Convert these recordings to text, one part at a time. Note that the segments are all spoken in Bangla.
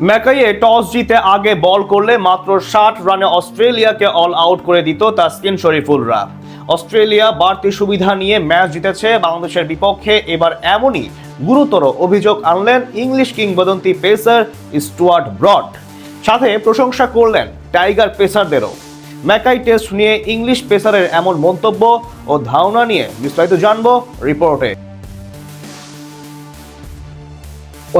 ম্যাকাইয়ে টস জিতে আগে বল করলে মাত্র 60 রানে অস্ট্রেলিয়াকে অল আউট করে দিত তাসকিন শরীফুলরা। অস্ট্রেলিয়া বাড়তি সুবিধা নিয়ে ম্যাচ জিতেছে বাংলাদেশের বিপক্ষে। এবার এমনই গুরুতর অভিযোগ আনলেন ইংলিশ কিংবদন্তি পেসার স্টুয়ার্ট ব্রড। সাথে প্রশংসা করলেন টাইগার পেসারদেরও। ম্যাকাই টেস্ট নিয়ে ইংলিশ পেসারের এমন মন্তব্য ও ধারণা নিয়ে বিস্তারিত জানবো রিপোর্টে।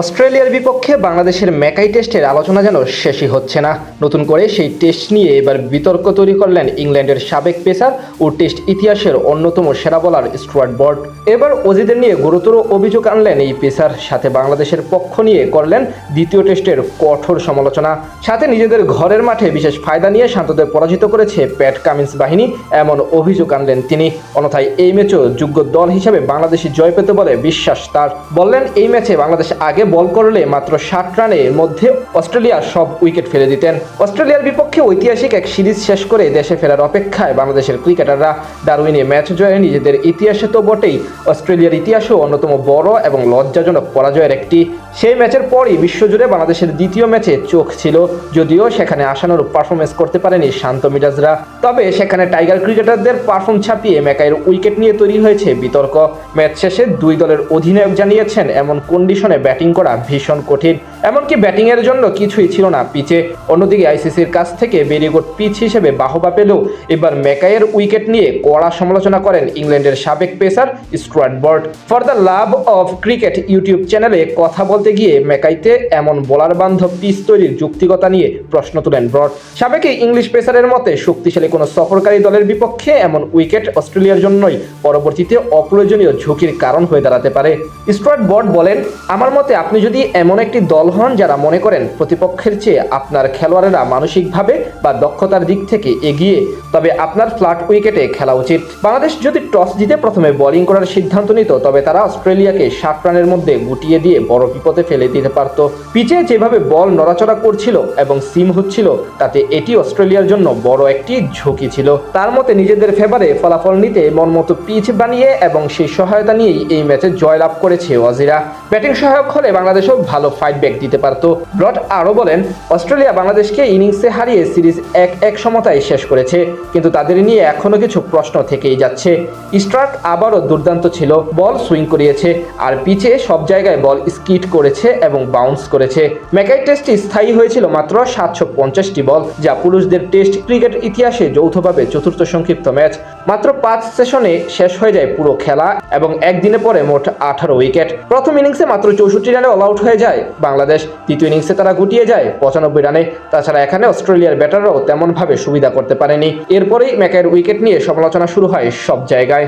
অস্ট্রেলিয়ার বিপক্ষে বাংলাদেশের ম্যাকাই টেস্টের আলোচনা যেন শেষই হচ্ছে না। নতুন করে সেই টেস্ট নিয়ে এবার বিতর্ক তৈরি করলেন ইংল্যান্ডের সাবেক পেসার ও টেস্ট ইতিহাসের অন্যতম সেরা বোলার স্টুয়ার্ট ব্রড। এবার অজিদের নিয়ে গুরুতর অভিযোগ আনলেন এই পেসার, সাথে বাংলাদেশের পক্ষ নিয়ে করলেন দ্বিতীয় টেস্টের কঠোর সমালোচনা। সাথে নিজেদের ঘরের মাঠে বিশেষ ফায়দা নিয়ে শান্তদের পরাজিত করেছে প্যাট কামিন্স বাহিনী, এমন অভিযোগ আনলেন তিনি। অন্যথায় এই ম্যাচও যোগ্য দল হিসেবে বাংলাদেশি জয় পেতে বলে বিশ্বাস তার। বললেন এই ম্যাচে বাংলাদেশ আগে বল করলে মাত্র 60 রানের মধ্যে অস্ট্রেলিয়া সব উইকেট ফেলে দিতেন। অস্ট্রেলিয়ার বিপক্ষে ঐতিহাসিক এক সিরিজ শেষ করে দেশে ফেরার অপেক্ষায় বাংলাদেশের ক্রিকেটাররা। ডারউইনে ম্যাচ জয়ে নিজেদের ইতিহাসে তো বটেই, অস্ট্রেলিয়ার ইতিহাসেও অন্যতম বড় এবং লজ্জাজনক পরাজয়ের একটি। সেই ম্যাচের পরই বিশ্বজুড়ে বাংলাদেশের দ্বিতীয় ম্যাচে চোখ ছিল, যদিও সেখানে আশানুরূপ পারফরমেন্স করতে পারেনি শান্ত মিজাজরা। তবে সেখানে টাইগার ক্রিকেটারদের পারফর্ম ছাপিয়ে ম্যাকাইয়ের উইকেট নিয়ে তৈরি হয়েছে বিতর্ক। ম্যাচ শেষে দুই দলের অধিনায়ক জানিয়েছেন এমন কন্ডিশনে ব্যাটিং করা ভীষণ কঠিন, এমনকি ব্যাটিংয়ের জন্য কিছুই ছিল না পিচে। অন্যদিকে আইসিসির কাছ থেকে ভেরি গুড পিচ হিসেবে বাহবা পেলেও এবার ম্যাকাইয়ের উইকেট নিয়ে কড়া সমালোচনা করেন ইংল্যান্ডের সাবেক pacer Stuart Broad. For the love of cricket YouTube চ্যানেলে কথা বলতে গিয়ে ম্যাকাইতে এমন বোলার বান্ধব পিচ তৈরির যুক্তিকতা নিয়ে প্রশ্ন তুলেন ব্রড। সাবেক ইংলিশ পেসারের মতে শক্তিশালী কোনো সফরকারী দলের বিপক্ষে এমন উইকেট অস্ট্রেলিয়ার জন্যই পরবর্তীতে অপ্রয়োজনীয় ঝুঁকির কারণ হয়ে দাঁড়াতে পারে। স্টুয়ার্ট ব্রড বলেন, আমার মতে আপনি যদি এমন একটি দল হন যারা মনে করেন প্রতিপক্ষের চেয়ে আপনার খেলোয়াড়েরা মানসিকভাবে বা দক্ষতার দিক থেকে এগিয়ে, তবে আপনার ফ্ল্যাট উইকেটে খেলা উচিত। বাংলাদেশ যদি টস জিতে প্রথমে বোলিং করার সিদ্ধান্ত নিত, তবে তারা অস্ট্রেলিয়াকে 60 রানের মধ্যে গুটিয়ে দিয়ে বড় বিপদে ফেলে দিতে পারত। পিচে যেভাবে বল নড়াচড়া করছিল এবং সিম হচ্ছিল, তাতে এটি অস্ট্রেলিয়ার জন্য বড় একটি ঝুঁকি ছিল। তার মতে নিজেদের ফেভারে ফলাফল নিতে মনমতো পিচ বানিয়ে এবং সেই সহায়তা নিয়েই এই ম্যাচে জয়লাভ করেছে অজিরা। ব্যাটিং সহায়ক হলে বাংলাদেশও ভালো ফাইট ব্যাক দিতে পারত। ব্রড আরও বলেন, অস্ট্রেলিয়া বাংলাদেশকে ইনিংসে হারিয়ে সিরিজ 1-1 সমতায় শেষ করেছে, কিন্তু তাদের নিয়ে এখনো কিছু প্রশ্ন থেকেই যাচ্ছে। স্টার্ক আবারও দুর্দান্ত ছিল, বল সুইং করিয়েছে, আর পিচে সব জায়গায় বল স্কিড করেছে এবং বাউন্স করেছে। ম্যাকাই টেস্টটি স্থায়ী হয়েছিল মাত্র 750টি বল, যা পুরুষদের টেস্ট ক্রিকেট ইতিহাসে যৌথভাবে চতুর্থ সংক্ষিপ্ত ম্যাচ। মাত্র 5 সেশনে শেষ হয়ে যায় পুরো খেলা এবং একদিনে পরে মোট 18 উইকেট। প্রথম ইনিংসে মাত্র 64 রানে অল আউট হয়ে যায় বাংলাদেশ, দ্বিতীয় ইনিংসে তারা গুটিয়ে যায় 95 রানে। তাছাড়া এখানে অস্ট্রেলিয়ার ব্যাটাররাও তেমনভাবে সুবিধা করতে পারেনি। এরপরেই ম্যাকাইয়ের উইকেট নিয়ে সমালোচনা শুরু হয় সব জায়গায়।